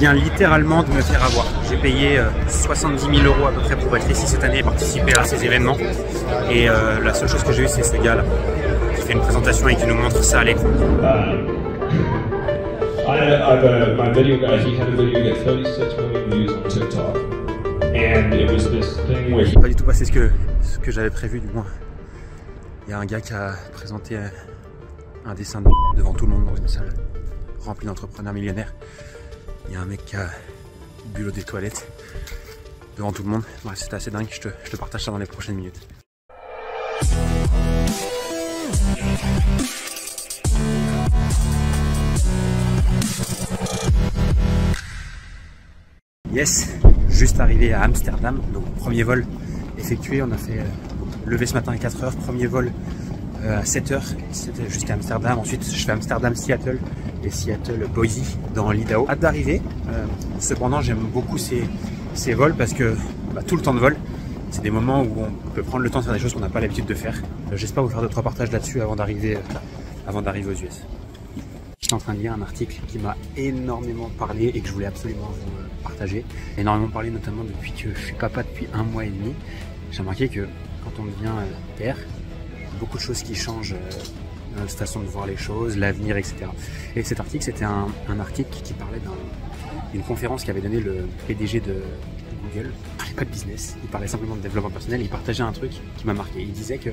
vient littéralement de me faire avoir. J'ai payé 70 000 € à peu près pour être ici cette année et participer à ces événements. Et la seule chose que j'ai eue, c'est ce gars-là qui fait une présentation et qui nous montre ça à l'écran. My video guys, he had a video get 36 million views on TikTok, and it was this thing where Pas du tout passé ce que j'avais prévu, du moins. Il y a un gars qui a présenté un dessin devant tout le monde dans une salle remplie d'entrepreneurs millionnaires. Il y a un mec qui a bu l'eau des toilettes devant tout le monde. Ouais, c'était assez dingue, je te partage ça dans les prochaines minutes. Yes, juste arrivé à Amsterdam, donc premier vol effectué, on a fait lever ce matin à 4 h, premier vol à 7 h, c'était jusqu'à Amsterdam, ensuite je fais Amsterdam-Seattle et Seattle-Boise dans l'Idaho. Hâte d'arriver, cependant j'aime beaucoup ces vols parce que tout le temps de vol, c'est des moments où on peut prendre le temps de faire des choses qu'on n'a pas l'habitude de faire. J'espère vous faire 2-3 partages là-dessus avant d'arriver aux US. J'étais en train de lire un article qui m'a énormément parlé et que je voulais absolument vous partager. Énormément parlé notamment depuis que je suis papa depuis 1 mois et demi. J'ai remarqué que quand on devient père, beaucoup de choses qui changent dans notre façon de voir les choses, l'avenir, etc. Et cet article, c'était un article qui parlait d'une conférence qu'avait donnée le PDG de Google. Il parlait pas de business, il parlait simplement de développement personnel et il partageait un truc qui m'a marqué. Il disait que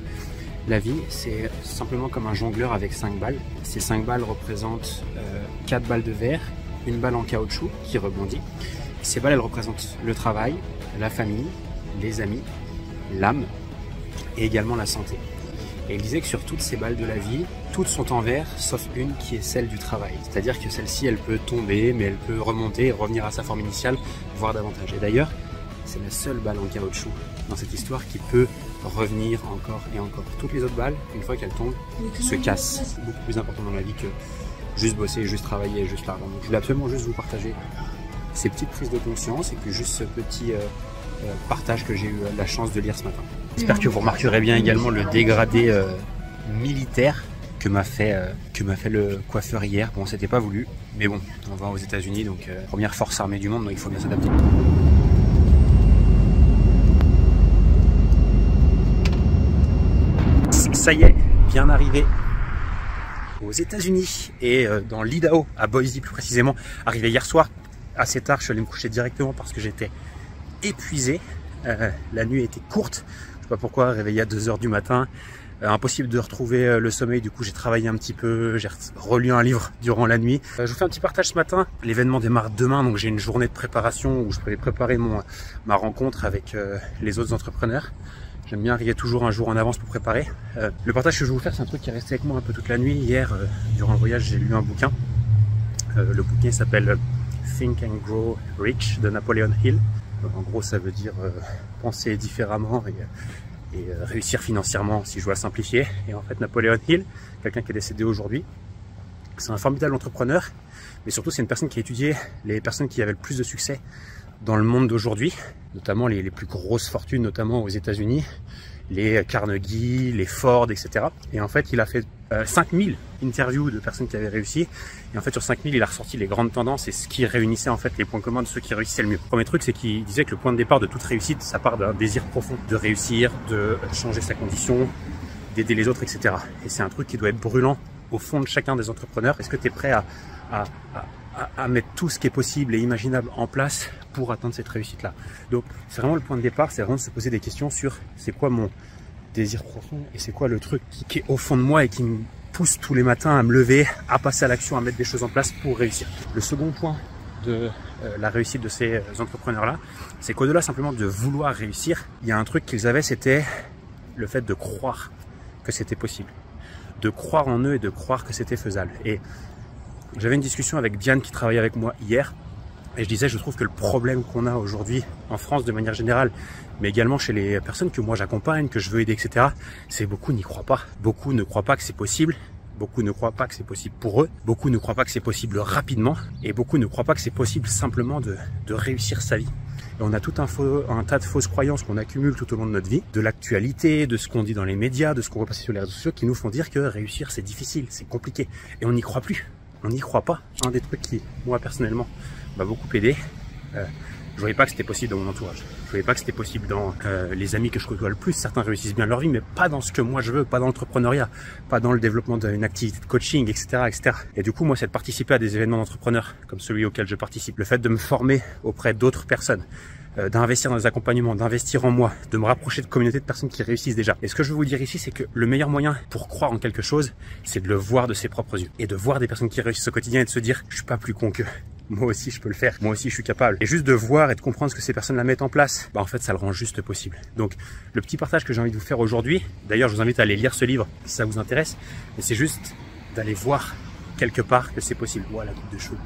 la vie, c'est simplement comme un jongleur avec 5 balles. Ces 5 balles représentent 4 balles de verre, une balle en caoutchouc qui rebondit. Ces balles, elles représentent le travail, la famille, les amis, l'âme et également la santé. Et il disait que sur toutes ces balles de la vie, toutes sont en verre, sauf une qui est celle du travail. C'est-à-dire que celle-ci, elle peut tomber, mais elle peut remonter et revenir à sa forme initiale, voire davantage. Et d'ailleurs, c'est la seule balle en caoutchouc dans cette histoire qui peut revenir encore et encore. Toutes les autres balles, une fois qu'elles tombent, se cassent. C'est beaucoup plus important dans la vie que juste bosser, juste travailler, juste l'argent. Donc je voulais absolument juste vous partager ces petites prises de conscience et puis juste ce petit partage que j'ai eu la chance de lire ce matin. J'espère que vous remarquerez bien également le dégradé militaire que m'a fait le coiffeur hier. Bon, c'était pas voulu, mais bon, on va aux États-Unis, donc première force armée du monde, donc il faut bien s'adapter. Ça y est, bien arrivé aux États-Unis et dans l'Idaho, à Boise plus précisément. Arrivé hier soir assez tard, je suis allé me coucher directement parce que j'étais épuisé. La nuit était courte, je sais pas pourquoi, réveillé à 2 h du matin. Impossible de retrouver le sommeil, du coup j'ai travaillé un petit peu, j'ai relu un livre durant la nuit. Je vous fais un petit partage ce matin. L'événement démarre demain, donc j'ai une journée de préparation où je peux préparer ma rencontre avec les autres entrepreneurs. J'aime bien arriver toujours un jour en avance pour préparer. Le partage que je vais vous faire, c'est un truc qui est resté avec moi un peu toute la nuit. Hier, durant le voyage, j'ai lu un bouquin. Le bouquin s'appelle Think and Grow Rich de Napoleon Hill. En gros, ça veut dire penser différemment et réussir financièrement, si je dois simplifier. Et en fait, Napoleon Hill, quelqu'un qui est décédé aujourd'hui, c'est un formidable entrepreneur, mais surtout c'est une personne qui a étudié les personnes qui avaient le plus de succès dans le monde d'aujourd'hui, notamment les plus grosses fortunes, notamment aux États-Unis, les Carnegie, les Ford, etc. Et en fait, il a fait 5000 interviews de personnes qui avaient réussi. Et en fait, sur 5000, il a ressorti les grandes tendances et ce qui réunissait en fait les points communs de ceux qui réussissaient le mieux. Le premier truc, c'est qu'il disait que le point de départ de toute réussite, ça part d'un désir profond de réussir, de changer sa condition, d'aider les autres, etc. Et c'est un truc qui doit être brûlant au fond de chacun des entrepreneurs. Est-ce que tu es prêt à mettre tout ce qui est possible et imaginable en place pour atteindre cette réussite-là? Donc, c'est vraiment le point de départ, c'est vraiment de se poser des questions sur c'est quoi mon désir profond et c'est quoi le truc qui est au fond de moi et qui me pousse tous les matins à me lever, à passer à l'action, à mettre des choses en place pour réussir. Le second point de la réussite de ces entrepreneurs-là, c'est qu'au-delà simplement de vouloir réussir, il y a un truc qu'ils avaient, c'était le fait de croire que c'était possible, de croire en eux et de croire que c'était faisable. Et j'avais une discussion avec Diane qui travaillait avec moi hier et je disais, je trouve que le problème qu'on a aujourd'hui en France de manière générale, mais également chez les personnes que moi j'accompagne, que je veux aider, etc., c'est beaucoup n'y croient pas. Beaucoup ne croient pas que c'est possible. Beaucoup ne croient pas que c'est possible pour eux. Beaucoup ne croient pas que c'est possible rapidement. Et beaucoup ne croient pas que c'est possible simplement de réussir sa vie. Et on a tout un tas de fausses croyances qu'on accumule tout au long de notre vie, de l'actualité, de ce qu'on dit dans les médias, de ce qu'on voit passer sur les réseaux sociaux, qui nous font dire que réussir c'est difficile, c'est compliqué. Et on n'y croit plus. On n'y croit pas. Un des trucs qui, moi personnellement, m'a beaucoup aidé. Je voyais pas que c'était possible dans mon entourage. Je voyais pas que c'était possible dans les amis que je côtoie le plus. Certains réussissent bien leur vie, mais pas dans ce que moi je veux, pas dans l'entrepreneuriat, pas dans le développement d'une activité de coaching, etc., etc. Et du coup, moi, c'est de participer à des événements d'entrepreneurs comme celui auquel je participe. Le fait de me former auprès d'autres personnes, d'investir dans des accompagnements, d'investir en moi, de me rapprocher de communautés de personnes qui réussissent déjà. Et ce que je veux vous dire ici, c'est que le meilleur moyen pour croire en quelque chose, c'est de le voir de ses propres yeux et de voir des personnes qui réussissent au quotidien et de se dire, je suis pas plus con qu'eux. Moi aussi, je peux le faire. Moi aussi, je suis capable. Et juste de voir et de comprendre ce que ces personnes la mettent en place, bah en fait, ça le rend juste possible. Donc, le petit partage que j'ai envie de vous faire aujourd'hui, d'ailleurs, je vous invite à aller lire ce livre si ça vous intéresse, mais c'est juste d'aller voir quelque part que c'est possible. Voilà, la coupe de cheveux.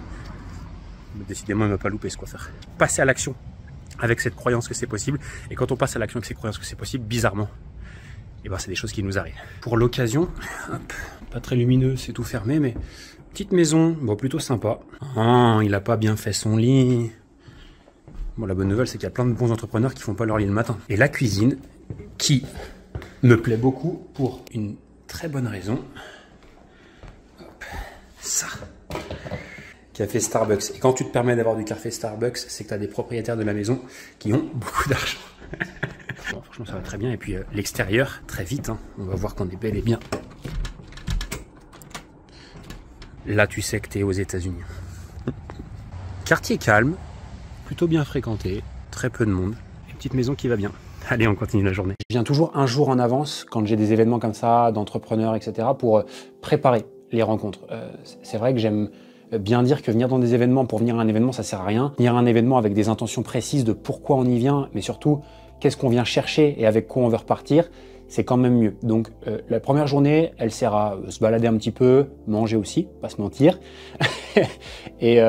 Mais décidément, il ne m'a pas loupé ce coiffeur. Passer à l'action avec cette croyance que c'est possible. Et quand on passe à l'action avec cette croyance que c'est possible, bizarrement, et ben, c'est des choses qui nous arrivent. Pour l'occasion, pas très lumineux, c'est tout fermé, mais petite maison, bon, plutôt sympa. Oh, il a pas bien fait son lit. Bon, la bonne nouvelle, c'est qu'il y a plein de bons entrepreneurs qui font pas leur lit le matin. Et la cuisine, qui me plaît beaucoup pour une très bonne raison. Hop, ça. Café Starbucks. Et quand tu te permets d'avoir du café Starbucks, c'est que tu as des propriétaires de la maison qui ont beaucoup d'argent. Bon, franchement, ça va très bien. Et puis l'extérieur, très vite, hein, on va voir qu'on est bel et bien. Là, tu sais que tu es aux États-Unis. Quartier calme, plutôt bien fréquenté, très peu de monde. Une petite maison qui va bien. Allez, on continue la journée. Je viens toujours un jour en avance quand j'ai des événements comme ça, d'entrepreneurs, etc. pour préparer les rencontres. C'est vrai que j'aime bien dire que venir dans des événements pour venir à un événement, ça sert à rien. Venir à un événement avec des intentions précises de pourquoi on y vient, mais surtout qu'est-ce qu'on vient chercher et avec quoi on veut repartir, c'est quand même mieux. Donc la première journée, elle sert à se balader un petit peu, manger aussi, pas se mentir, et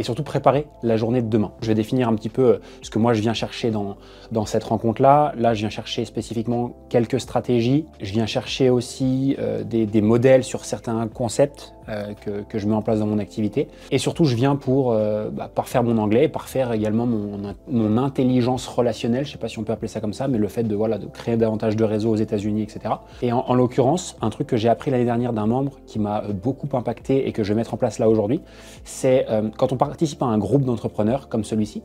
surtout préparer la journée de demain. Je vais définir un petit peu ce que moi je viens chercher dans cette rencontre-là. Là, je viens chercher spécifiquement quelques stratégies. Je viens chercher aussi des modèles sur certains concepts que je mets en place dans mon activité. Et surtout, je viens pour parfaire mon anglais, parfaire également mon intelligence relationnelle, je ne sais pas si on peut appeler ça comme ça, mais le fait de créer davantage de réseaux aux États-Unis, etc. Et en l'occurrence, un truc que j'ai appris l'année dernière d'un membre qui m'a beaucoup impacté et que je vais mettre en place là aujourd'hui, c'est quand on participe à un groupe d'entrepreneurs comme celui-ci.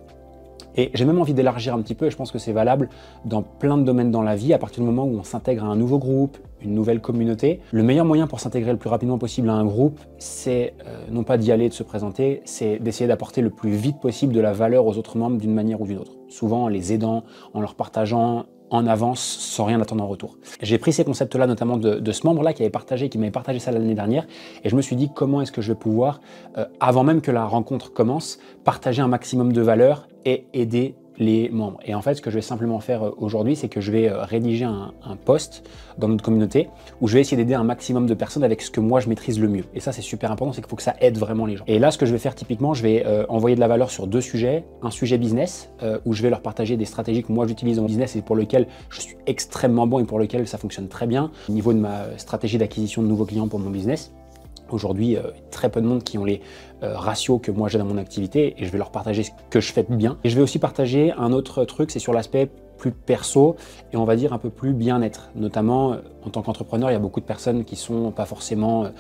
Et j'ai même envie d'élargir un petit peu, et je pense que c'est valable dans plein de domaines dans la vie, à partir du moment où on s'intègre à un nouveau groupe, une nouvelle communauté. Le meilleur moyen pour s'intégrer le plus rapidement possible à un groupe, c'est non pas d'y aller et de se présenter, c'est d'essayer d'apporter le plus vite possible de la valeur aux autres membres d'une manière ou d'une autre. Souvent en les aidant, en leur partageant en avance, sans rien attendre en retour. J'ai pris ces concepts-là, notamment de ce membre-là qui m'avait partagé ça l'année dernière, et je me suis dit comment est-ce que je vais pouvoir, avant même que la rencontre commence, partager un maximum de valeur et aider les membres. Et en fait, ce que je vais simplement faire aujourd'hui, c'est que je vais rédiger un post dans notre communauté où je vais essayer d'aider un maximum de personnes avec ce que moi je maîtrise le mieux. Et ça, c'est super important, c'est qu'il faut que ça aide vraiment les gens. Et là, ce que je vais faire typiquement, je vais envoyer de la valeur sur deux sujets. Un sujet business, où je vais leur partager des stratégies que moi j'utilise dans mon business et pour lequel je suis extrêmement bon et pour lequel ça fonctionne très bien. Au niveau de ma stratégie d'acquisition de nouveaux clients pour mon business, aujourd'hui, très peu de monde qui ont les ratios que moi j'ai dans mon activité et je vais leur partager ce que je fais bien. Et je vais aussi partager un autre truc, c'est sur l'aspect plus perso et on va dire un peu plus bien-être. Notamment, en tant qu'entrepreneur, il y a beaucoup de personnes qui sont pas forcément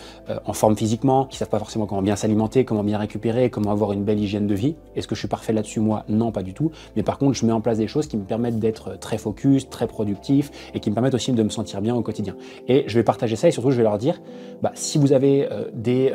en forme physiquement, qui savent pas forcément comment bien s'alimenter, comment bien récupérer, comment avoir une belle hygiène de vie. Est-ce que je suis parfait là-dessus? Moi, non, pas du tout. Mais par contre, je mets en place des choses qui me permettent d'être très focus, très productif et qui me permettent aussi de me sentir bien au quotidien. Et je vais partager ça et surtout, je vais leur dire, si vous avez des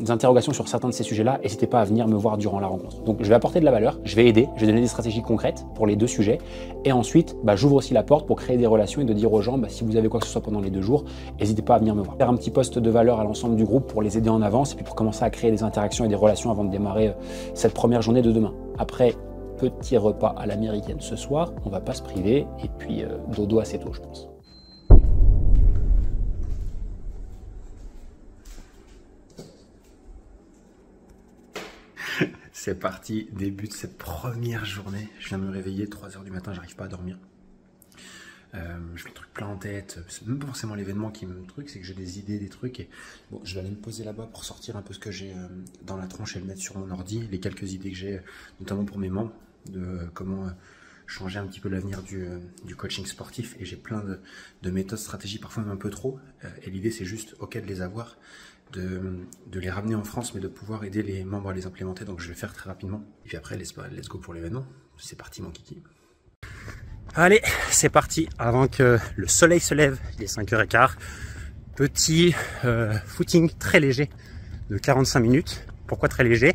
interrogations sur certains de ces sujets-là, n'hésitez pas à venir me voir durant la rencontre. Donc, je vais apporter de la valeur, je vais aider, je vais donner des stratégies concrètes pour les deux sujets. Et ensuite, j'ouvre aussi la porte pour créer des relations et de dire aux gens, si vous avez quoi que ce soit pendant les 2 jours, n'hésitez pas à venir me voir. Faire un petit post de valeur à l'ensemble du groupe pour les aider en avance et puis pour commencer à créer des interactions et des relations avant de démarrer cette première journée de demain. Après, petit repas à l'américaine ce soir, on va pas se priver et puis dodo assez tôt, je pense. C'est parti, début de cette première journée. Je viens de me réveiller, 3 h du matin, j'arrive pas à dormir. Je mets le truc plein en tête. C'est même pas forcément l'événement qui me truc, c'est que j'ai des idées, des trucs. Et bon, je vais aller me poser là-bas pour sortir un peu ce que j'ai dans la tronche et le mettre sur mon ordi. Les quelques idées que j'ai, notamment pour mes membres, de comment changer un petit peu l'avenir du coaching sportif. Et j'ai plein de méthodes, stratégies, parfois même un peu trop. Et l'idée, c'est juste, ok, de les avoir. de les ramener en France, mais de pouvoir aider les membres à les implémenter. Donc je vais le faire très rapidement. Et puis après, let's go pour l'événement. C'est parti mon kiki. Allez, c'est parti. Avant que le soleil se lève, il est 5h15. Petit footing très léger de 45 minutes. Pourquoi très léger?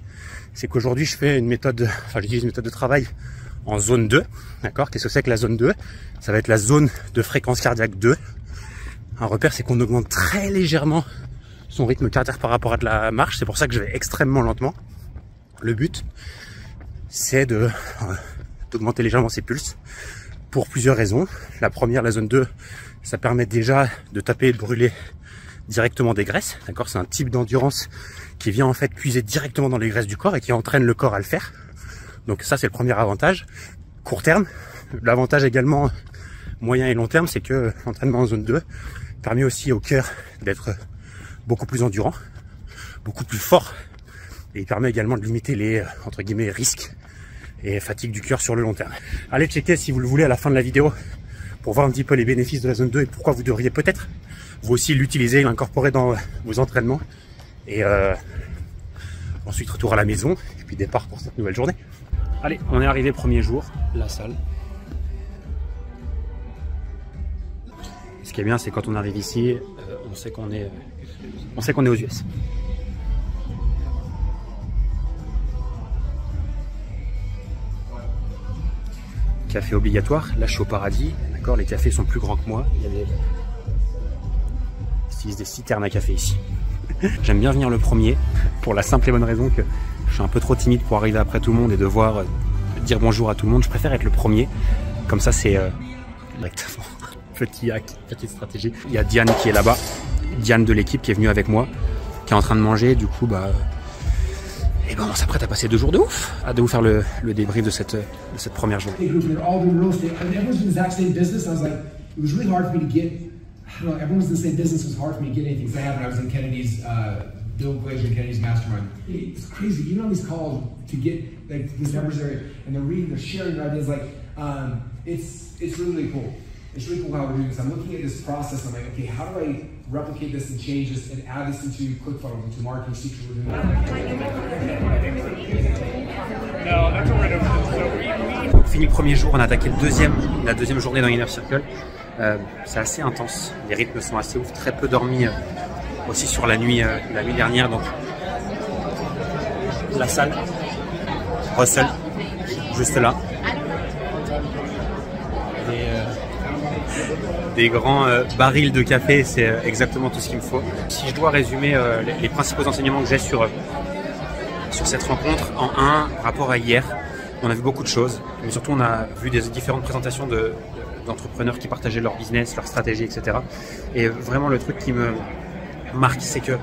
C'est qu'aujourd'hui je fais une méthode, j'utilise une méthode de travail en zone 2. D'accord? Qu'est-ce que c'est que la zone 2? Ça va être la zone de fréquence cardiaque 2. Un repère, c'est qu'on augmente très légèrement son rythme cardiaque par rapport à de la marche. C'est pour ça que je vais extrêmement lentement. Le but, c'est d'augmenter légèrement ses pulses pour plusieurs raisons. La première, la zone 2, ça permet déjà de taper et de brûler directement des graisses. D'accord? C'est un type d'endurance qui vient en fait puiser directement dans les graisses du corps et qui entraîne le corps à le faire. Donc ça, c'est le premier avantage. Court terme. L'avantage également moyen et long terme, c'est que l'entraînement en zone 2 permet aussi au cœur d'être beaucoup plus endurant, beaucoup plus fort, et il permet également de limiter les, entre guillemets, risques et fatigue du cœur sur le long terme. Allez checker si vous le voulez à la fin de la vidéo pour voir un petit peu les bénéfices de la zone 2 et pourquoi vous devriez peut-être vous aussi l'utiliser, l'incorporer dans vos entraînements. Et ensuite retour à la maison et puis départ pour cette nouvelle journée. Allez, on est arrivé premier jour, la salle. Ce qui est bien, c'est quand on arrive ici, on sait qu'on est aux US. Café obligatoire, là je suis au paradis, d'accord, les cafés sont plus grands que moi, il y a des citernes à café ici. J'aime bien venir le premier, pour la simple et bonne raison que je suis un peu trop timide pour arriver après tout le monde et devoir dire bonjour à tout le monde. Je préfère être le premier, comme ça c'est directement petit hack, petite stratégie. Il y a Diane qui est là-bas, Diane de l'équipe qui est venue avec moi, qui est en train de manger, du coup et ben on s'apprête à passer 2 jours de ouf, hâte de vous faire le débrief de cette première journée. I don't know, everyone's in the same business. It was hard for me to get anything. Because I happened, I was in Kennedy's, Bill Glazer and Kennedy's mastermind. It's crazy. You know these calls to get like these numbers there, and they're reading, they're sharing their ideas. Like, it's really cool. It's really cool how we're doing this. I'm looking at this process. I'm like, okay, how do I replicate this and change this and add this into ClickFunnels, into marketing secrets we're doing? No, that's a random. Fini le premier jour, on a attaqué la deuxième journée dans Inner Circle. C'est assez intense, les rythmes sont assez ouf, très peu dormi aussi sur la nuit dernière. Donc la salle, Russell, juste là, des grands barils de café, c'est exactement tout ce qu'il me faut. Si je dois résumer les principaux enseignements que j'ai sur cette rencontre en rapport à hier, on a vu beaucoup de choses, mais surtout on a vu des différentes présentations d'entrepreneurs qui partageaient leur business, leur stratégie, etc. Et vraiment le truc qui me marque, c'est qu'il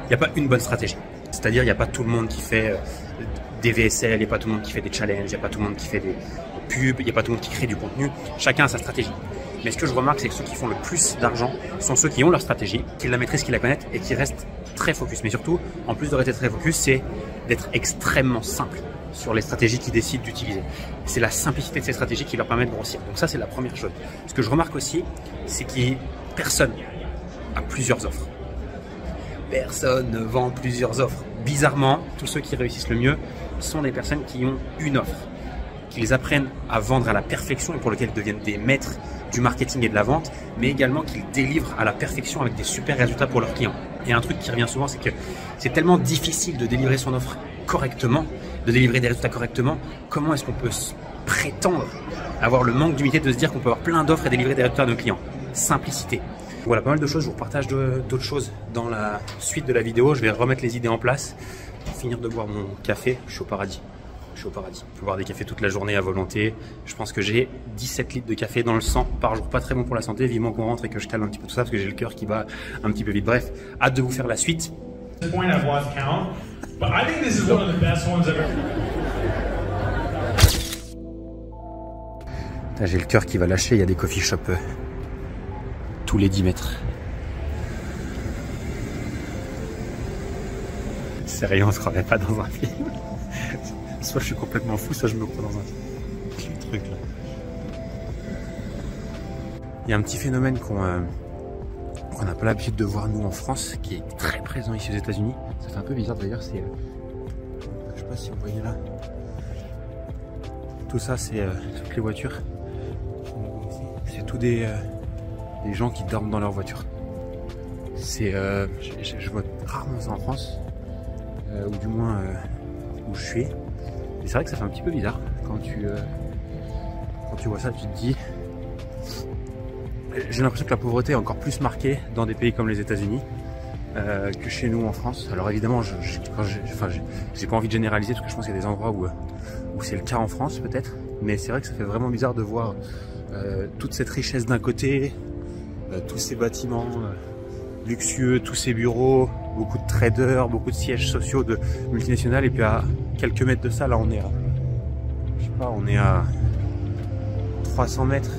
n'y a pas une bonne stratégie. C'est-à-dire il n'y a pas tout le monde qui fait des VSL, il n'y a pas tout le monde qui fait des challenges, il n'y a pas tout le monde qui fait des pubs, il n'y a pas tout le monde qui crée du contenu. Chacun a sa stratégie. Mais ce que je remarque, c'est que ceux qui font le plus d'argent sont ceux qui ont leur stratégie, qui la maîtrisent, qui la connaissent et qui restent très focus. Mais surtout, en plus de rester très focus, c'est d'être extrêmement simple sur les stratégies qu'ils décident d'utiliser. C'est la simplicité de ces stratégies qui leur permet de grossir. Donc ça, c'est la première chose. Ce que je remarque aussi, c'est que personne a plusieurs offres. Personne ne vend plusieurs offres. Bizarrement, tous ceux qui réussissent le mieux sont des personnes qui ont une offre, qu'ils apprennent à vendre à la perfection et pour lesquelles ils deviennent des maîtres du marketing et de la vente, mais également qu'ils délivrent à la perfection avec des super résultats pour leurs clients. Et un truc qui revient souvent, c'est que c'est tellement difficile de délivrer son offre correctement, de délivrer des résultats correctement. Comment est-ce qu'on peut prétendre avoir le manque d'humilité de se dire qu'on peut avoir plein d'offres et délivrer des résultats à nos clients? Simplicité. Voilà, pas mal de choses. Je vous partage d'autres choses dans la suite de la vidéo. Je vais remettre les idées en place, finir de boire mon café. Je suis au paradis. Je suis au paradis. Je peux boire des cafés toute la journée à volonté. Je pense que j'ai 17 litres de café dans le sang par jour. Pas très bon pour la santé. Vivement qu'on rentre et que je calme un petit peu tout ça parce que j'ai le cœur qui bat un petit peu vite. Bref, hâte de vous faire la suite. J'ai le cœur qui va lâcher. Il y a des coffee shops tous les 10 mètres. Sérieux, on se croirait pas dans un film. Soit je suis complètement fou, soit je me crois dans un truc là. Il y a un petit phénomène qu'on n'a pas l'habitude de voir nous en France, qui est très présent présent ici aux États-Unis. Ça fait un peu bizarre d'ailleurs, c'est... je sais pas si vous voyez là. Tout ça, c'est toutes les voitures. C'est tout des gens qui dorment dans leur voiture. C'est, je vois rarement ça en France, ou du moins où je suis. Et c'est vrai que ça fait un petit peu bizarre quand tu vois ça, tu te dis. J'ai l'impression que la pauvreté est encore plus marquée dans des pays comme les États-Unis que chez nous en France. Alors évidemment, j'ai pas envie de généraliser parce que je pense qu'il y a des endroits où c'est le cas en France peut-être, mais c'est vrai que ça fait vraiment bizarre de voir toute cette richesse d'un côté, tous ces bâtiments luxueux, tous ces bureaux, beaucoup de traders, beaucoup de sièges sociaux de multinationales, et puis à quelques mètres de ça, là on est à, je sais pas, on est à 300 mètres.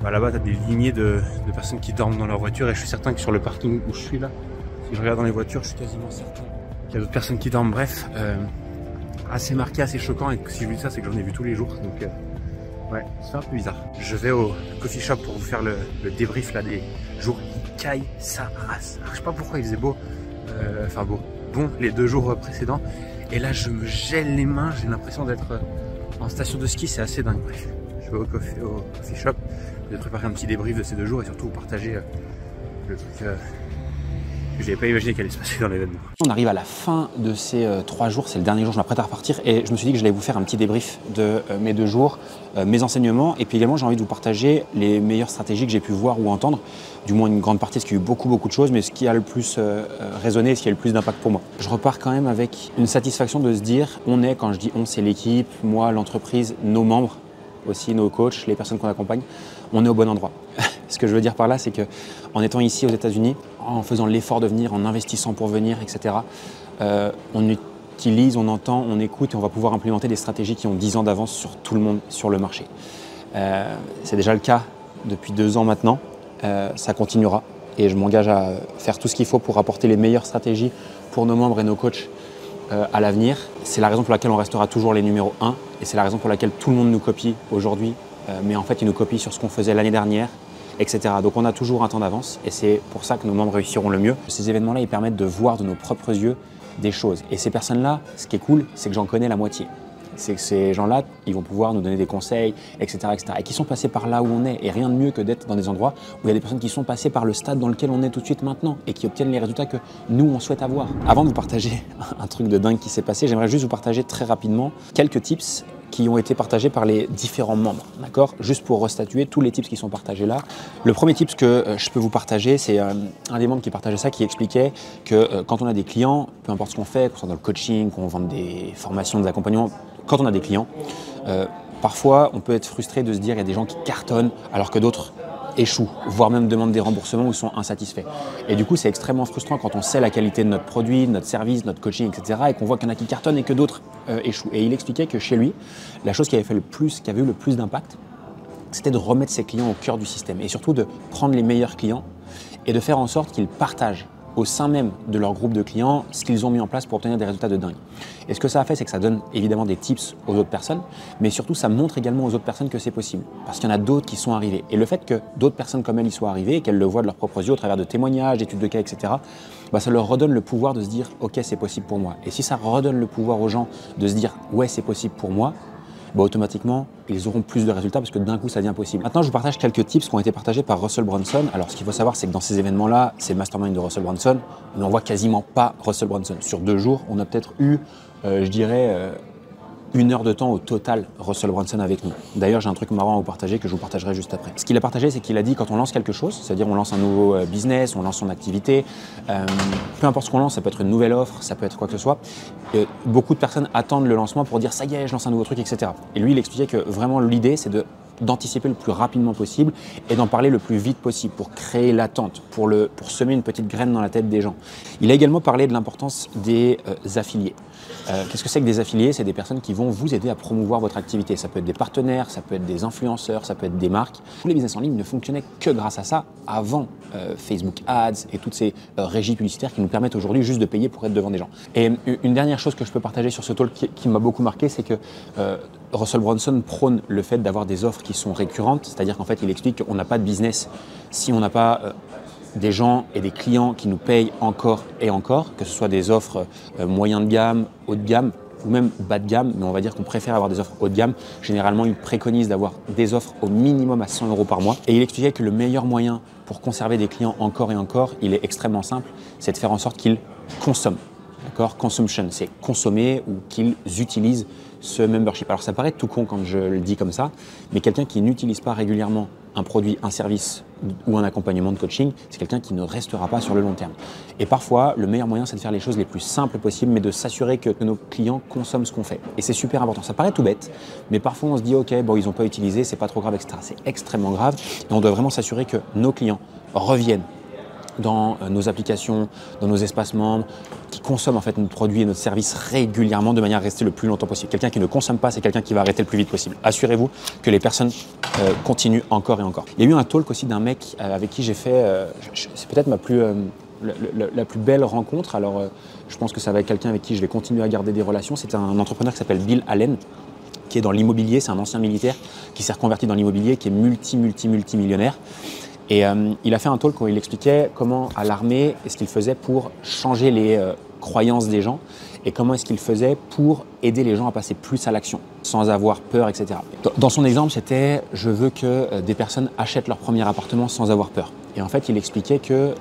Bah, là-bas, tu as des lignées de personnes qui dorment dans leur voiture, et je suis certain que sur le parking où je suis là, si je regarde dans les voitures, je suis quasiment certain qu'il y a d'autres personnes qui dorment. Bref, assez marqué, assez choquant, et si je vous dis ça, c'est que j'en ai vu tous les jours, donc ouais, c'est un peu bizarre. Je vais au coffee shop pour vous faire le débrief là des jours. Il caille sa race. Alors, je sais pas pourquoi il faisait beau, enfin bon les 2 jours précédents, et là je me gèle les mains, j'ai l'impression d'être en station de ski, c'est assez dingue. Bref, je vais au coffee shop. Je vais préparer un petit débrief de ces 2 jours et surtout vous partager le truc que j'avais pas imaginé qu'elle allait se passer dans l'événement. On arrive à la fin de ces 3 jours, c'est le dernier jour, je m'apprête à repartir, et je me suis dit que j'allais vous faire un petit débrief de mes 2 jours, mes enseignements, et puis également j'ai envie de vous partager les meilleures stratégies que j'ai pu voir ou entendre, du moins une grande partie, parce qu'il y a eu beaucoup de choses, mais ce qui a le plus résonné, ce qui a le plus d'impact pour moi. Je repars quand même avec une satisfaction de se dire, on est, quand je dis on, c'est l'équipe, moi, l'entreprise, nos membres, aussi nos coachs, les personnes qu'on accompagne, on est au bon endroit. Ce que je veux dire par là, c'est qu'en étant ici aux États-Unis, en faisant l'effort de venir, en investissant pour venir, etc., on utilise, on entend, on écoute, et on va pouvoir implémenter des stratégies qui ont 10 ans d'avance sur tout le monde, sur le marché. C'est déjà le cas depuis 2 ans maintenant, ça continuera, et je m'engage à faire tout ce qu'il faut pour apporter les meilleures stratégies pour nos membres et nos coachs à l'avenir. C'est la raison pour laquelle on restera toujours les numéros 1, et c'est la raison pour laquelle tout le monde nous copie aujourd'hui, mais en fait ils nous copient sur ce qu'on faisait l'année dernière, etc. Donc on a toujours un temps d'avance, et c'est pour ça que nos membres réussiront le mieux. Ces événements-là, ils permettent de voir de nos propres yeux des choses. Et ces personnes-là, ce qui est cool, c'est que j'en connais la moitié. C'est que ces gens-là, ils vont pouvoir nous donner des conseils, etc., etc. Et qui sont passés par là où on est. Et rien de mieux que d'être dans des endroits où il y a des personnes qui sont passées par le stade dans lequel on est tout de suite maintenant, et qui obtiennent les résultats que nous, on souhaite avoir. Avant de vous partager un truc de dingue qui s'est passé, j'aimerais juste vous partager très rapidement quelques tips qui ont été partagés par les différents membres, d'accord? Juste pour restatuer tous les tips qui sont partagés là. Le premier tip que je peux vous partager, c'est un des membres qui partageait ça, qui expliquait que quand on a des clients, peu importe ce qu'on fait, qu'on soit dans le coaching, qu'on vende des formations, des accompagnements, quand on a des clients, parfois on peut être frustré de se dire il y a des gens qui cartonnent alors que d'autres échouent, voire même demandent des remboursements ou sont insatisfaits. Et du coup, c'est extrêmement frustrant quand on sait la qualité de notre produit, de notre service, notre coaching, etc. et qu'on voit qu'il y en a qui cartonnent et que d'autres échouent. Et il expliquait que chez lui, la chose qui avait eu le plus d'impact, c'était de remettre ses clients au cœur du système, et surtout de prendre les meilleurs clients et de faire en sorte qu'ils partagent au sein même de leur groupe de clients ce qu'ils ont mis en place pour obtenir des résultats de dingue. Et ce que ça a fait, c'est que ça donne évidemment des tips aux autres personnes, mais surtout ça montre également aux autres personnes que c'est possible, parce qu'il y en a d'autres qui sont arrivés. Et le fait que d'autres personnes comme elles y soient arrivées et qu'elles le voient de leurs propres yeux au travers de témoignages, d'études de cas, etc., bah ça leur redonne le pouvoir de se dire « Ok, c'est possible pour moi ». Et si ça redonne le pouvoir aux gens de se dire « Ouais, c'est possible pour moi », bah automatiquement, ils auront plus de résultats parce que d'un coup, ça devient possible. Maintenant, je vous partage quelques tips qui ont été partagés par Russell Brunson. Alors, ce qu'il faut savoir, c'est que dans ces événements-là, c'est le mastermind de Russell Brunson, mais on voit quasiment pas Russell Brunson. Sur 2 jours, on a peut-être eu, je dirais, 1 heure de temps au total Russell Brunson avec nous. D'ailleurs, j'ai un truc marrant à vous partager que je vous partagerai juste après. Ce qu'il a partagé, c'est qu'il a dit quand on lance quelque chose, c'est-à-dire on lance un nouveau business, on lance son activité, peu importe ce qu'on lance, ça peut être une nouvelle offre, ça peut être quoi que ce soit, beaucoup de personnes attendent le lancement pour dire ça y est, je lance un nouveau truc, etc. Et lui, il expliquait que vraiment l'idée, c'est d'anticiper le plus rapidement possible et d'en parler le plus vite possible pour créer l'attente, pour semer une petite graine dans la tête des gens. Il a également parlé de l'importance des affiliés. Qu'est-ce que c'est que des affiliés? C'est des personnes qui vont vous aider à promouvoir votre activité. Ça peut être des partenaires, ça peut être des influenceurs, ça peut être des marques. Tous les business en ligne ne fonctionnaient que grâce à ça avant Facebook Ads et toutes ces régies publicitaires qui nous permettent aujourd'hui juste de payer pour être devant des gens. Et une dernière chose que je peux partager sur ce talk qui m'a beaucoup marqué, c'est que Russell Brunson prône le fait d'avoir des offres qui sont récurrentes, c'est-à-dire qu'en fait il explique qu'on n'a pas de business si on n'a pas des gens et des clients qui nous payent encore et encore, que ce soit des offres moyen de gamme, haut de gamme ou même bas de gamme, mais on va dire qu'on préfère avoir des offres haut de gamme. Généralement, ils préconisent d'avoir des offres au minimum à 100 € par mois. Et il expliquait que le meilleur moyen pour conserver des clients encore et encore, il est extrêmement simple, c'est de faire en sorte qu'ils consomment. D'accord ? Consumption, c'est consommer ou qu'ils utilisent ce membership. Alors ça paraît tout con quand je le dis comme ça, mais quelqu'un qui n'utilise pas régulièrement un produit, un service ou un accompagnement de coaching, c'est quelqu'un qui ne restera pas sur le long terme. Et parfois, le meilleur moyen, c'est de faire les choses les plus simples possibles, mais de s'assurer que nos clients consomment ce qu'on fait. Et c'est super important. Ça paraît tout bête, mais parfois on se dit, ok, bon, ils n'ont pas utilisé, c'est pas trop grave, etc. C'est extrêmement grave et on doit vraiment s'assurer que nos clients reviennent dans nos applications, dans nos espaces membres, qui consomment en fait nos produits et notre service régulièrement de manière à rester le plus longtemps possible. Quelqu'un qui ne consomme pas, c'est quelqu'un qui va arrêter le plus vite possible. Assurez-vous que les personnes continuent encore et encore. Il y a eu un talk aussi d'un mec avec qui j'ai fait, c'est peut-être la plus belle rencontre. Alors je pense que ça va être quelqu'un avec qui je vais continuer à garder des relations. C'est un entrepreneur qui s'appelle Bill Allen, qui est dans l'immobilier. C'est un ancien militaire qui s'est reconverti dans l'immobilier, qui est multimillionnaire. Et il a fait un talk où il expliquait comment à l'armée, est-ce qu'il faisait pour changer les croyances des gens et comment est-ce qu'il faisait pour aider les gens à passer plus à l'action, sans avoir peur, etc. Dans son exemple, c'était « je veux que des personnes achètent leur premier appartement sans avoir peur ». Et en fait, il expliquait que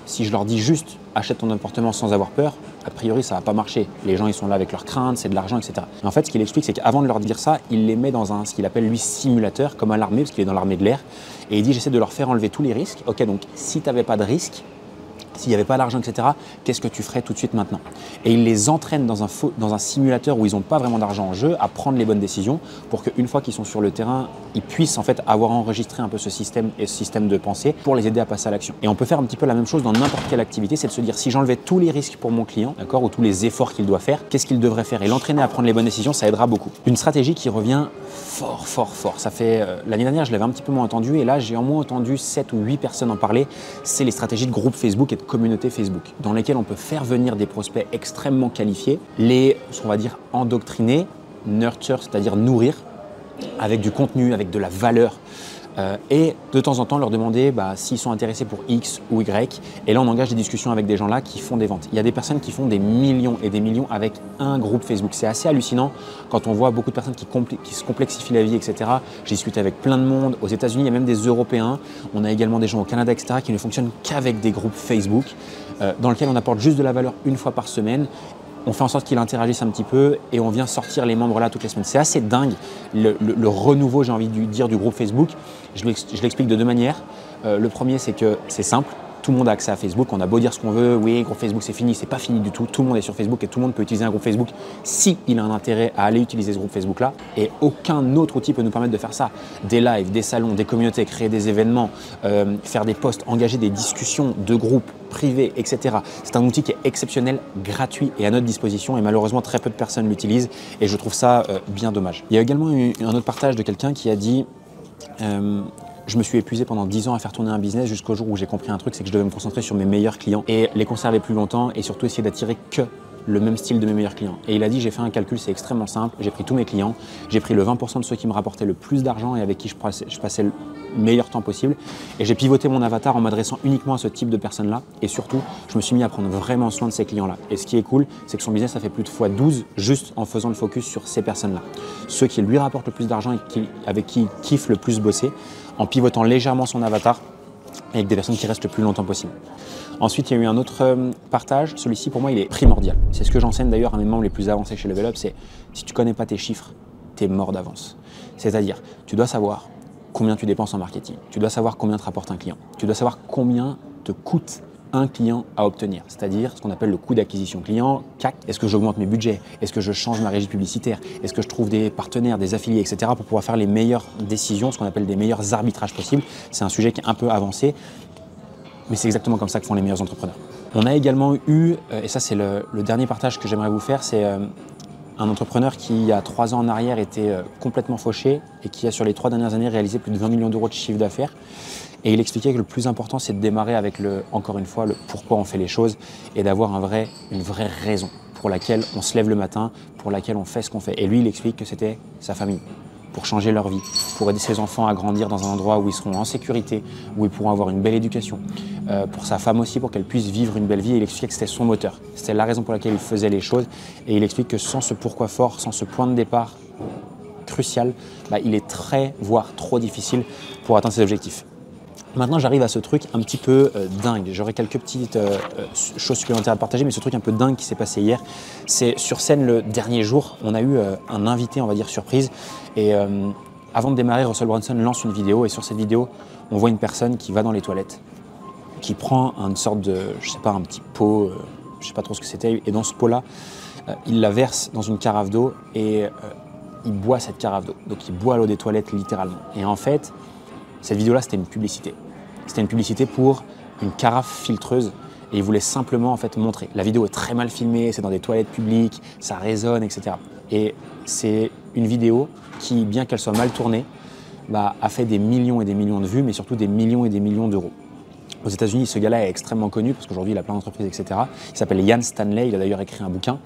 si je leur dis juste « achète ton appartement sans avoir peur », a priori, ça ne va pas marcher. Les gens, ils sont là avec leurs craintes, c'est de l'argent, etc. Et en fait, ce qu'il explique, c'est qu'avant de leur dire ça, il les met dans ce qu'il appelle, lui, simulateur, comme à l'armée, parce qu'il est dans l'armée de l'air. Et il dit, j'essaie de leur faire enlever tous les risques. Ok, donc si tu n'avais pas de risque, s'il n'y avait pas d'argent, etc., qu'est-ce que tu ferais tout de suite maintenant? Et il les entraîne dans un simulateur où ils n'ont pas vraiment d'argent en jeu à prendre les bonnes décisions pour qu'une fois qu'ils sont sur le terrain, ils puissent en fait avoir enregistré un peu ce système et ce système de pensée pour les aider à passer à l'action. Et on peut faire un petit peu la même chose dans n'importe quelle activité, c'est de se dire si j'enlevais tous les risques pour mon client, d'accord, ou tous les efforts qu'il doit faire, qu'est-ce qu'il devrait faire? Et l'entraîner à prendre les bonnes décisions, ça aidera beaucoup. Une stratégie qui revient fort. Ça fait l'année dernière, je l'avais un petit peu moins entendu et là, j'ai au moins entendu 7 ou 8 personnes en parler. C'est les stratégies de groupe Facebook et de communauté Facebook, dans lesquelles on peut faire venir des prospects extrêmement qualifiés, on va dire, endoctriner, nurture, c'est-à-dire nourrir, avec du contenu, avec de la valeur, et de temps en temps leur demander s'ils sont intéressés pour X ou Y. Et là, on engage des discussions avec des gens-là qui font des ventes. Il y a des personnes qui font des millions et des millions avec un groupe Facebook. C'est assez hallucinant quand on voit beaucoup de personnes qui se complexifient la vie, etc. J'ai discuté avec plein de monde. Aux États-Unis, il y a même des Européens. On a également des gens au Canada, etc. qui ne fonctionnent qu'avec des groupes Facebook dans lesquels on apporte juste de la valeur une fois par semaine. On fait en sorte qu'ils interagissent un petit peu et on vient sortir les membres là toutes les semaines. C'est assez dingue le renouveau, j'ai envie de dire, du groupe Facebook. Je l'explique de deux manières. Le premier, c'est que c'est simple. Tout le monde a accès à Facebook. On a beau dire ce qu'on veut. Oui, groupe Facebook, c'est fini. C'est pas fini du tout. Tout le monde est sur Facebook et tout le monde peut utiliser un groupe Facebook s'il a un intérêt à aller utiliser ce groupe Facebook-là. Et aucun autre outil peut nous permettre de faire ça. Des lives, des salons, des communautés, créer des événements, faire des posts, engager des discussions de groupes privés, etc. C'est un outil qui est exceptionnel, gratuit et à notre disposition. Et malheureusement, très peu de personnes l'utilisent. Et je trouve ça bien dommage. Il y a également eu un autre partage de quelqu'un qui a dit je me suis épuisé pendant 10 ans à faire tourner un business jusqu'au jour où j'ai compris un truc, c'est que je devais me concentrer sur mes meilleurs clients et les conserver plus longtemps et surtout essayer d'attirer que le même style de mes meilleurs clients. Et il a dit, j'ai fait un calcul, c'est extrêmement simple, j'ai pris tous mes clients, j'ai pris le 20% de ceux qui me rapportaient le plus d'argent et avec qui je passais le meilleur temps possible et j'ai pivoté mon avatar en m'adressant uniquement à ce type de personnes-là et surtout, je me suis mis à prendre vraiment soin de ces clients-là. Et ce qui est cool, c'est que son business a fait plus de fois 12 juste en faisant le focus sur ces personnes-là. Ceux qui lui rapportent le plus d'argent et avec qui il kiffe le plus bosser, en pivotant légèrement son avatar avec des personnes qui restent le plus longtemps possible. Ensuite, il y a eu un autre partage. Celui-ci, pour moi, il est primordial. C'est ce que j'enseigne d'ailleurs à mes membres les plus avancés chez Level Up, c'est si tu ne connais pas tes chiffres, tu es mort d'avance. C'est-à-dire, tu dois savoir combien tu dépenses en marketing. Tu dois savoir combien te rapporte un client. Tu dois savoir combien te coûte un client à obtenir, c'est-à-dire ce qu'on appelle le coût d'acquisition client, CAC. Est-ce que j'augmente mes budgets? Est-ce que je change ma régie publicitaire? Est-ce que je trouve des partenaires, des affiliés, etc. pour pouvoir faire les meilleures décisions, ce qu'on appelle des meilleurs arbitrages possibles? C'est un sujet qui est un peu avancé, mais c'est exactement comme ça que font les meilleurs entrepreneurs. On a également eu, et ça c'est le dernier partage que j'aimerais vous faire, c'est un entrepreneur qui, il y a 3 ans en arrière, était complètement fauché et qui a sur les 3 dernières années réalisé plus de 20 millions d'euros de chiffre d'affaires. Et il expliquait que le plus important, c'est de démarrer avec encore une fois, le pourquoi on fait les choses et d'avoir une vraie raison pour laquelle on se lève le matin, pour laquelle on fait ce qu'on fait. Et lui, il explique que c'était sa famille, pour changer leur vie, pour aider ses enfants à grandir dans un endroit où ils seront en sécurité, où ils pourront avoir une belle éducation, pour sa femme aussi, pour qu'elle puisse vivre une belle vie. Et il expliquait que c'était son moteur. C'était la raison pour laquelle il faisait les choses. Et il explique que sans ce pourquoi fort, sans ce point de départ crucial, il est très, voire trop difficile pour atteindre ses objectifs. Maintenant, j'arrive à ce truc un petit peu dingue. J'aurais quelques petites choses supplémentaires à partager, mais ce truc un peu dingue qui s'est passé hier, c'est sur scène le dernier jour. On a eu un invité, on va dire surprise. Et avant de démarrer, Russell Brunson lance une vidéo. Et sur cette vidéo, on voit une personne qui va dans les toilettes, qui prend une sorte de, je sais pas, un petit pot, je sais pas trop ce que c'était. Et dans ce pot-là, il la verse dans une carafe d'eau et il boit cette carafe d'eau. Donc il boit l'eau des toilettes littéralement. Et en fait, cette vidéo-là, c'était une publicité. C'était une publicité pour une carafe filtreuse et il voulait simplement en fait montrer. La vidéo est très mal filmée, c'est dans des toilettes publiques, ça résonne, etc. Et c'est une vidéo qui, bien qu'elle soit mal tournée, a fait des millions et des millions de vues, mais surtout des millions et des millions d'euros. Aux États-Unis, ce gars-là est extrêmement connu parce qu'aujourd'hui, il a plein d'entreprises, etc. Il s'appelle Ian Stanley, il a d'ailleurs écrit un bouquin.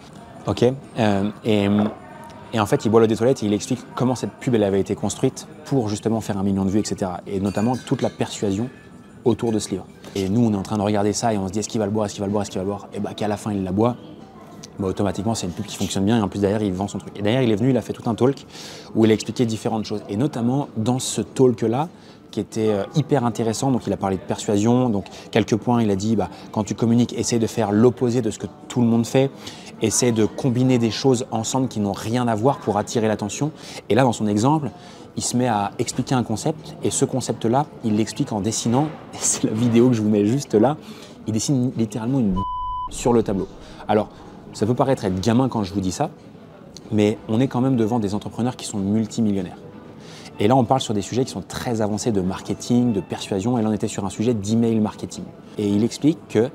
Et en fait, il boit l'eau des toilettes et il explique comment cette pub elle avait été construite pour justement faire 1 million de vues, etc. Et notamment toute la persuasion autour de ce livre. Et nous, on est en train de regarder ça et on se dit est-ce qu'il va le boire, est-ce qu'il va le boire, est-ce qu'il va le boire. Et qu'à la fin, il la boit. Automatiquement, c'est une pub qui fonctionne bien et en plus derrière, il vend son truc. Et derrière, il est venu, il a fait tout un talk où il a expliqué différentes choses. Et notamment dans ce talk-là, qui était hyper intéressant, donc il a parlé de persuasion, donc quelques points, il a dit quand tu communiques, essaie de faire l'opposé de ce que tout le monde fait, essaie de combiner des choses ensemble qui n'ont rien à voir pour attirer l'attention. Et là, dans son exemple, il se met à expliquer un concept et ce concept-là, il l'explique en dessinant, et c'est la vidéo que je vous mets juste là, il dessine littéralement une sur le tableau. Alors, ça peut paraître être gamin quand je vous dis ça, mais on est quand même devant des entrepreneurs qui sont multimillionnaires. Et là, on parle sur des sujets qui sont très avancés de marketing, de persuasion, et là, on était sur un sujet d'email marketing. Et il explique que,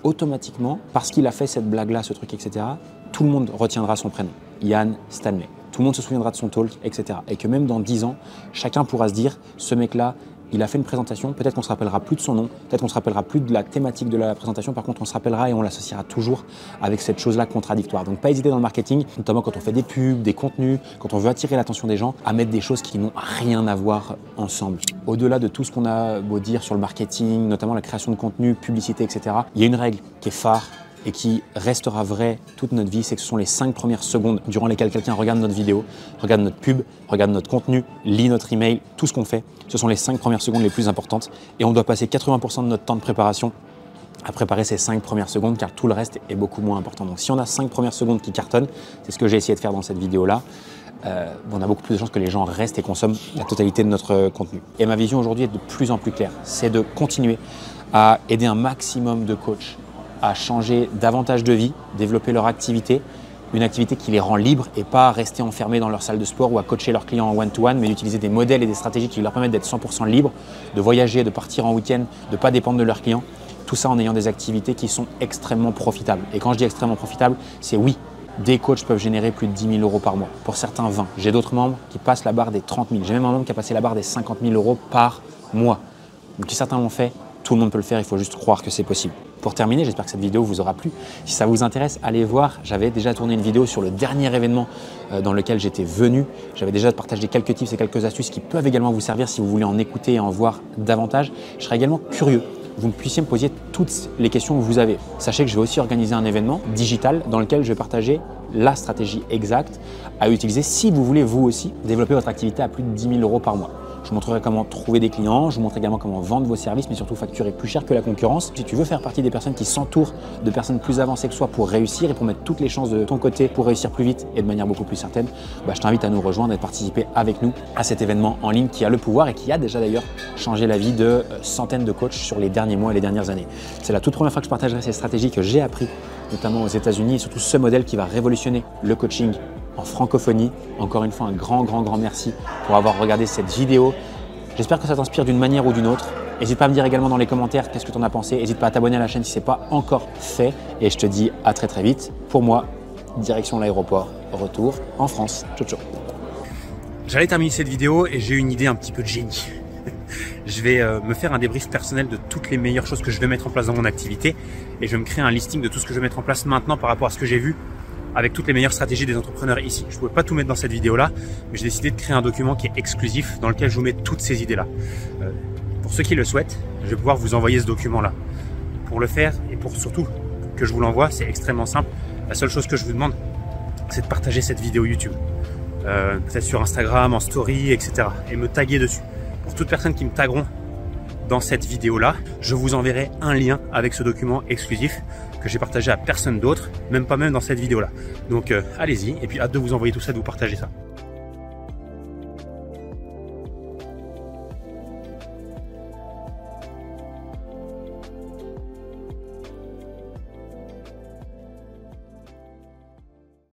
automatiquement, parce qu'il a fait cette blague-là, ce truc, etc., tout le monde retiendra son prénom, Ian Stanley. Tout le monde se souviendra de son talk, etc. Et que même dans 10 ans, chacun pourra se dire, ce mec-là, il a fait une présentation, peut-être qu'on ne se rappellera plus de son nom, peut-être qu'on ne se rappellera plus de la thématique de la présentation, par contre on se rappellera et on l'associera toujours avec cette chose-là contradictoire. Donc pas hésiter dans le marketing, notamment quand on fait des pubs, des contenus, quand on veut attirer l'attention des gens, à mettre des choses qui n'ont rien à voir ensemble. Au-delà de tout ce qu'on a beau dire sur le marketing, notamment la création de contenu, publicité, etc., il y a une règle qui est phare et qui restera vraie toute notre vie, c'est que ce sont les 5 premières secondes durant lesquelles quelqu'un regarde notre vidéo, regarde notre pub, regarde notre contenu, lit notre email, tout ce qu'on fait. Ce sont les 5 premières secondes les plus importantes et on doit passer 80% de notre temps de préparation à préparer ces 5 premières secondes car tout le reste est beaucoup moins important. Donc si on a 5 premières secondes qui cartonnent, c'est ce que j'ai essayé de faire dans cette vidéo-là, on a beaucoup plus de chances que les gens restent et consomment la totalité de notre contenu. Et ma vision aujourd'hui est de plus en plus claire, c'est de continuer à aider un maximum de coachs à changer davantage de vie, développer leur activité, une activité qui les rend libres et pas rester enfermés dans leur salle de sport ou à coacher leurs clients en one-to-one, mais d'utiliser des modèles et des stratégies qui leur permettent d'être 100% libres, de voyager, de partir en week-end, de ne pas dépendre de leurs clients. Tout ça en ayant des activités qui sont extrêmement profitables. Et quand je dis extrêmement profitables, c'est oui, des coachs peuvent générer plus de 10 000 € par mois. Pour certains, 20. J'ai d'autres membres qui passent la barre des 30 000. J'ai même un membre qui a passé la barre des 50 000 € par mois. Donc si certains l'ont fait, tout le monde peut le faire, il faut juste croire que c'est possible. Pour terminer, j'espère que cette vidéo vous aura plu. Si ça vous intéresse, allez voir. J'avais déjà tourné une vidéo sur le dernier événement dans lequel j'étais venu. J'avais déjà partagé quelques tips et quelques astuces qui peuvent également vous servir si vous voulez en écouter et en voir davantage. Je serais également curieux que vous puissiez me poser toutes les questions que vous avez. Sachez que je vais aussi organiser un événement digital dans lequel je vais partager la stratégie exacte à utiliser si vous voulez vous aussi développer votre activité à plus de 10 000 € par mois. Je vous montrerai comment trouver des clients, je vous montre également comment vendre vos services, mais surtout facturer plus cher que la concurrence. Si tu veux faire partie des personnes qui s'entourent de personnes plus avancées que soi pour réussir et pour mettre toutes les chances de ton côté pour réussir plus vite et de manière beaucoup plus certaine, je t'invite à nous rejoindre et participer avec nous à cet événement en ligne qui a le pouvoir et qui a déjà d'ailleurs changé la vie de centaines de coachs sur les derniers mois et les dernières années. C'est la toute première fois que je partagerai ces stratégies que j'ai appris, notamment aux États-Unis, et surtout ce modèle qui va révolutionner le coaching en francophonie. Encore une fois, un grand merci pour avoir regardé cette vidéo. J'espère que ça t'inspire d'une manière ou d'une autre. N'hésite pas à me dire également dans les commentaires qu'est-ce que tu en as pensé. N'hésite pas à t'abonner à la chaîne si ce n'est pas encore fait. Et je te dis à très vite. Pour moi, direction l'aéroport, retour en France. Ciao, ciao. J'allais terminer cette vidéo et j'ai eu une idée un petit peu de génie. Je vais me faire un débrief personnel de toutes les meilleures choses que je vais mettre en place dans mon activité et je vais me créer un listing de tout ce que je vais mettre en place maintenant par rapport à ce que j'ai vu avec toutes les meilleures stratégies des entrepreneurs ici. Je ne pouvais pas tout mettre dans cette vidéo-là, mais j'ai décidé de créer un document qui est exclusif dans lequel je vous mets toutes ces idées-là. Pour ceux qui le souhaitent, je vais pouvoir vous envoyer ce document-là. Pour le faire et pour surtout que je vous l'envoie, c'est extrêmement simple. La seule chose que je vous demande, c'est de partager cette vidéo YouTube. Peut-être sur Instagram, en story, etc. Et me taguer dessus. Pour toute personne qui me tagueront dans cette vidéo-là, je vous enverrai un lien avec ce document exclusif que j'ai partagé à personne d'autre, même pas même dans cette vidéo-là. Donc allez-y, et puis hâte de vous envoyer tout ça, de vous partager ça.